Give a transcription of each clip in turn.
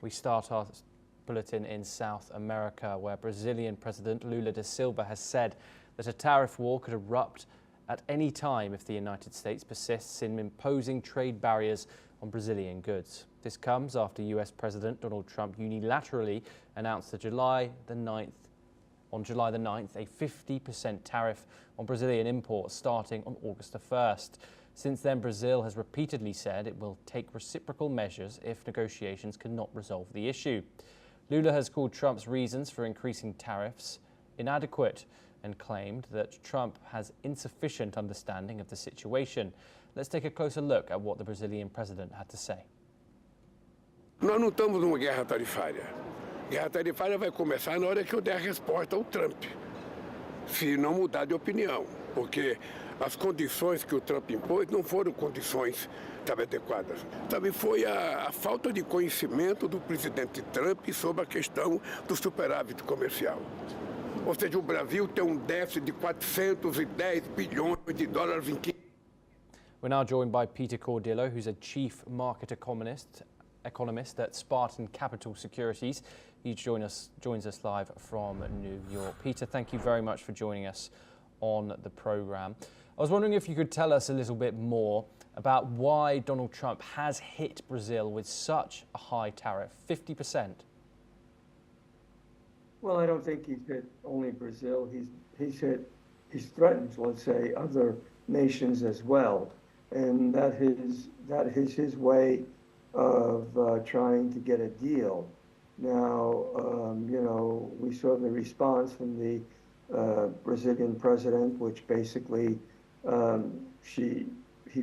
We start our bulletin in South America, where Brazilian President Lula da Silva has said that a tariff war could erupt at any time if the United States persists in imposing trade barriers on Brazilian goods. This comes after US President Donald Trump unilaterally announced on July the 9th, a 50% tariff on Brazilian imports starting on August the 1st. Since then, Brazil has repeatedly said it will take reciprocal measures if negotiations cannot resolve the issue. Lula has called Trump's reasons for increasing tariffs inadequate and claimed that Trump has insufficient understanding of the situation. Let's take a closer look at what the Brazilian president had to say. Nós não estamos numa guerra tarifária. Guerra tarifária vai começar na hora que eu der a resposta ao Trump, se não mudar de opinião, porque as condições que o Trump impôs não foram condições adequadas. Também foi a falta de conhecimento do presidente Trump sobre a questão do superávit comercial. Ou seja, o Brasil tem déficit de 410 bilhões de dólares em 15. We're now joined by Peter Cordillo, who's a chief market economist at Spartan Capital Securities. He joins us live from New York. Peter, thank you very much for joining us on the program. I was wondering if you could tell us a little bit more about why Donald Trump has hit Brazil with such a high tariff, 50%. Well, I don't think he's hit only Brazil. He's threatened, let's say, other nations as well, and that is his way of trying to get a deal. Now, we saw the response from the Brazilian president, which basically she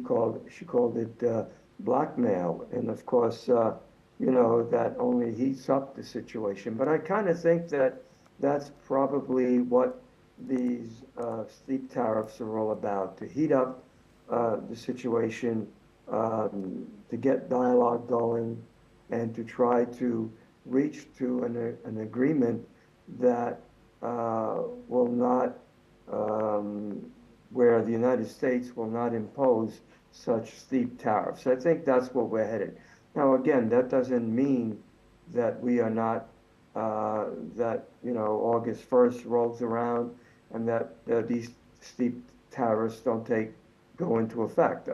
called it blackmail, and of course, that only heats up the situation. But I kind of think that that's probably what these steep tariffs are all about, to heat up the situation, to get dialogue going, and to try to reach to an agreement that will not, where the United States will not impose such steep tariffs. I think that's what we're headed. Now, again, that doesn't mean that we are not, that, August 1st rolls around and that these steep tariffs don't go into effect.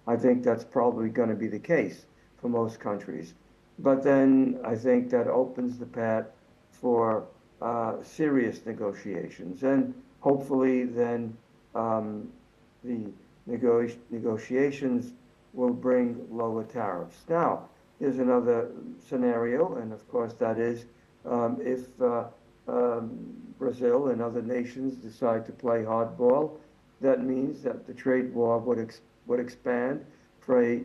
I think that's probably going to be the case for most countries. But then I think that opens the path for serious negotiations. And hopefully then the negotiations will bring lower tariffs. Now, there's another scenario, and of course that is if Brazil and other nations decide to play hardball, that means that the trade war would expand for a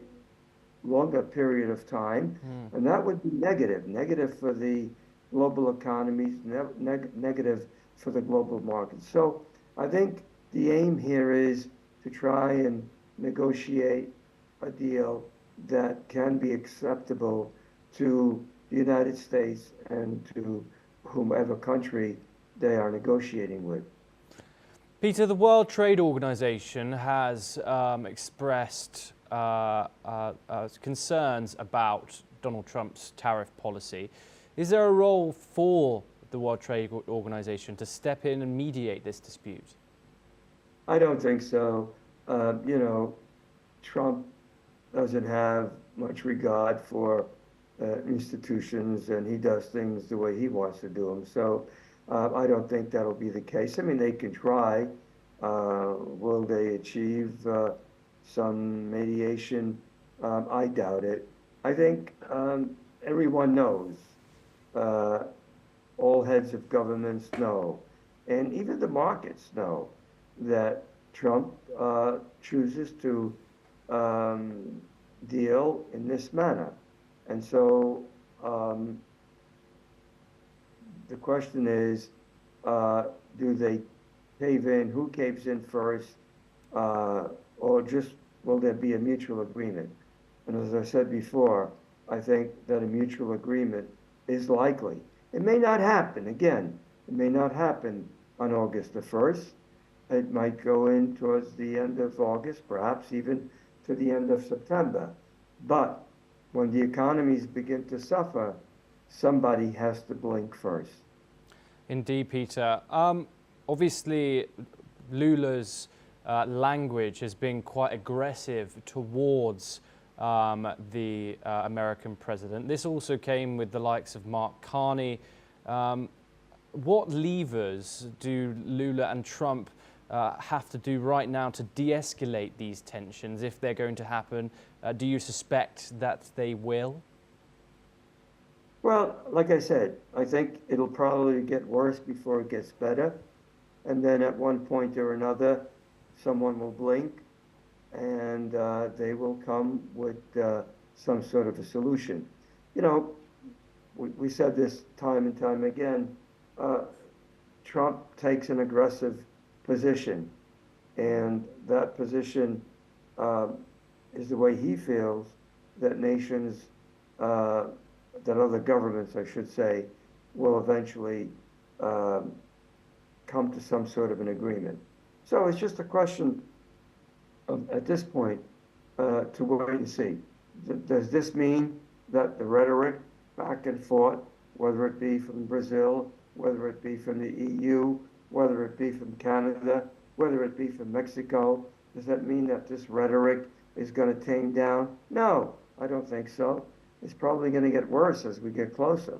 longer period of time, and that would be negative for the global economies, negative for the global markets. So I think the aim here is to try and negotiate a deal that can be acceptable to the United States and to whomever country they are negotiating with. Peter, the World Trade Organization has expressed concerns about Donald Trump's tariff policy. Is there a role for the World Trade Organization to step in and mediate this dispute? I don't think so. Trump doesn't have much regard for institutions, and he does things the way he wants to do them. So I don't think that'll be the case. I mean, they can try. Will they achieve some mediation? I doubt it. I think everyone knows. All heads of governments know, and even the markets know, that Trump chooses to deal in this manner. And so the question is, do they cave in? Who caves in first? Or just will there be a mutual agreement? And as I said before, I think that a mutual agreement is likely. It may not happen, again, it may not happen on August the 1st. It might go in towards the end of August, perhaps even to the end of September. But when the economies begin to suffer, somebody has to blink first. Indeed, Peter. Obviously, Lula's language has been quite aggressive towards the American president. This also came with the likes of Mark Carney. What levers do Lula and Trump have to do right now to de-escalate these tensions, if they're going to happen? Do you suspect that they will? Well, like I said, I think it'll probably get worse before it gets better. And then at one point or another, someone will blink and they will come with some sort of a solution. You know, we said this time and time again, Trump takes an aggressive position, and that position is the way he feels that nations, that other governments, I should say, will eventually come to some sort of an agreement. So it's just a question of, at this point, to wait and see. Does this mean that the rhetoric back and forth, whether it be from Brazil, whether it be from the EU, whether it be from Canada, whether it be from Mexico, does that mean that this rhetoric is going to tame down? No, I don't think so. It's probably going to get worse as we get closer.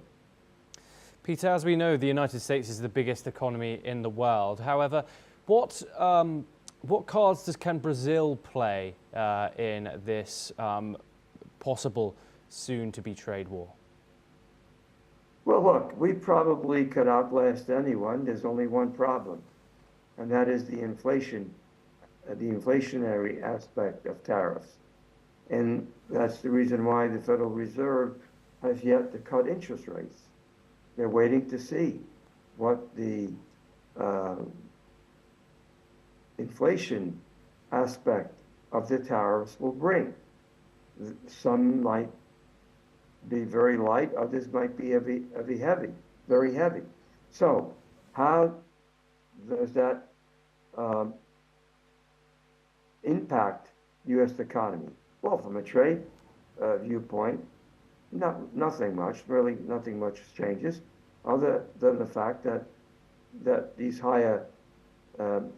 Peter, as we know, the United States is the biggest economy in the world. However, what cards can Brazil play in this possible soon-to-be trade war? Well, look, we probably could outlast anyone. There's only one problem, and that is the inflation, the inflationary aspect of tariffs. And that's the reason why the Federal Reserve has yet to cut interest rates. They're waiting to see what the inflation aspect of the tariffs will bring. Some might be very light, others might be very heavy. So how does that impact U.S. economy? Well, from a trade viewpoint, nothing much, really nothing much changes, other than the fact that these higher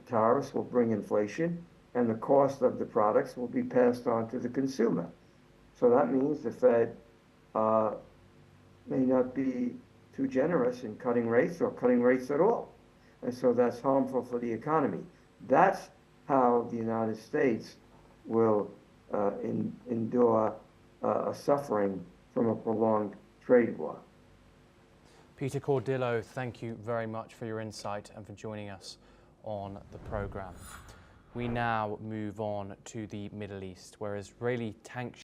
tariffs will bring inflation, and the cost of the products will be passed on to the consumer. So that means the Fed may not be too generous in cutting rates or cutting rates at all. And so that's harmful for the economy. That's how the United States will endure a suffering from a prolonged trade war. Peter Cordillo, thank you very much for your insight and for joining us on the program. We now move on to the Middle East, where Israeli tank